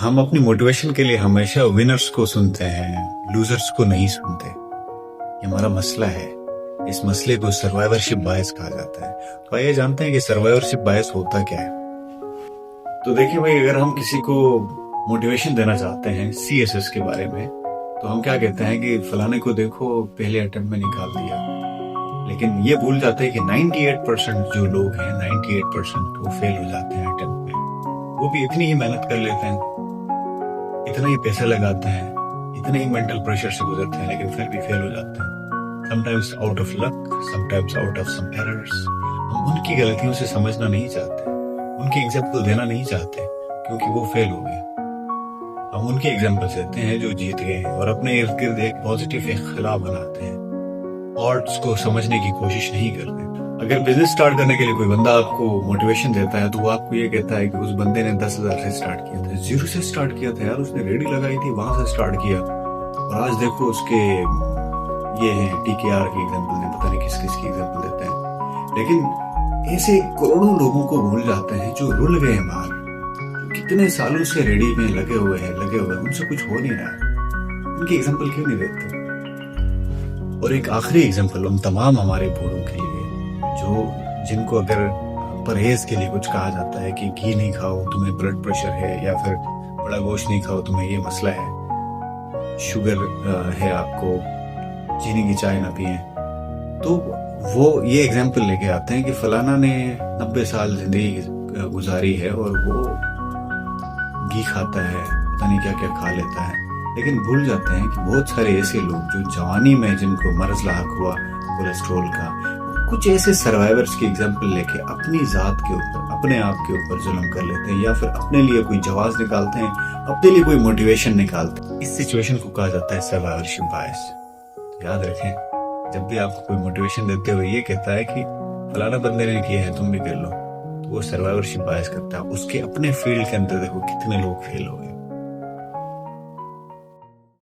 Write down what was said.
हम अपनी मोटिवेशन के लिए हमेशा विनर्स को सुनते हैं, लूजर्स को नहीं सुनते। ये हमारा मसला है। इस मसले को सर्वाइवरशिप बायस कहा जाता है। तो आइए जानते हैं कि सर्वाइवरशिप बायस होता क्या है। तो देखिए भाई, अगर हम किसी को मोटिवेशन देना चाहते हैं CSS के बारे में, तो हम क्या कहते हैं कि फलाने को देखो पहले अटेम्प्ट में निकाल दिया। लेकिन ये भूल जाते हैं कि 98% जो लोग हैं 98% वो फेल हो जाते हैं अटेम्प्ट में। वो भी इतनी ही मेहनत कर लेते हैं, इतना ही पैसा लगाते हैं, इतने ही मेंटल प्रेशर से गुजरते हैं, लेकिन फिर भी फेल हो जाते हैं। Sometimes out of luck, sometimes out of some errors. हम उनकी गलतियों से समझना नहीं चाहते, उनके एग्जाम्पल देना नहीं चाहते, क्योंकि वो फेल हो गए। हम उनके एग्जाम्पल देते हैं जो जीत गए हैं, और अपने इर्द गिर्द एक पॉजिटिव इख्तिलाफ बनाते हैं। ऑड्स को समझने की कोशिश नहीं करते। अगर बिजनेस स्टार्ट करने के लिए कोई बंदा आपको मोटिवेशन देता है, तो वो आपको ये कहता है कि उस बंदे ने 10,000 से स्टार्ट किया था, 0 से स्टार्ट किया था यार, उसने रेडी लगाई थी, वहां से स्टार्ट किया, और आज देखो उसके ये हैं TKR के एग्जाम्पल ने, पता नहीं किस किस की एग्जाम्पल देते हैं। लेकिन ऐसे करोड़ों लोगों को भूल जाते हैं जो रुल गए हैं बाहर, कितने सालों से रेडी में लगे हुए हैं, उनसे कुछ हो नहीं रहा। उनकी एग्जाम्पल क्यों नहीं देते? और एक आखिरी एग्जाम्पल उन तमाम हमारे बूढ़ों के लिए जिनको अगर परहेज के लिए कुछ कहा जाता है कि घी नहीं खाओ तुम्हें ब्लड प्रेशर है, या फिर बड़ा गोश्त नहीं खाओ तुम्हें ये मसला है, शुगर है आपको, चीनी की चाय ना पिए, तो वो ये एग्जाम्पल लेके आते हैं कि फलाना ने 90 साल जिंदगी गुजारी है और वो घी खाता है, पता नहीं क्या क्या खा लेता है। लेकिन भूल जाते हैं कि बहुत सारे ऐसे लोग जो जवानी में जिनको मर्ज लाक हुआ कोलेस्ट्रॉल का, कुछ ऐसे सर्वाइवर्स की एग्जाम्पल लेके अपनी जात के ऊपर, अपने आप के ऊपर जुल्म कर लेते हैं, या फिर अपने लिए कोई जवाब निकालते हैं, अपने लिए कोई मोटिवेशन निकालते हैं। इस सिचुएशन को कहा जाता है सर्वाइवरशिप बायस। याद रखें, जब भी आपको कोई मोटिवेशन देते हुए ये कहता है कि फलाना बंदे ने किया है तुम भी कर लो, तो वो सर्वाइवरशिप बायस करता है। उसके अपने फील्ड के अंदर देखो कितने लोग फेल हो गए।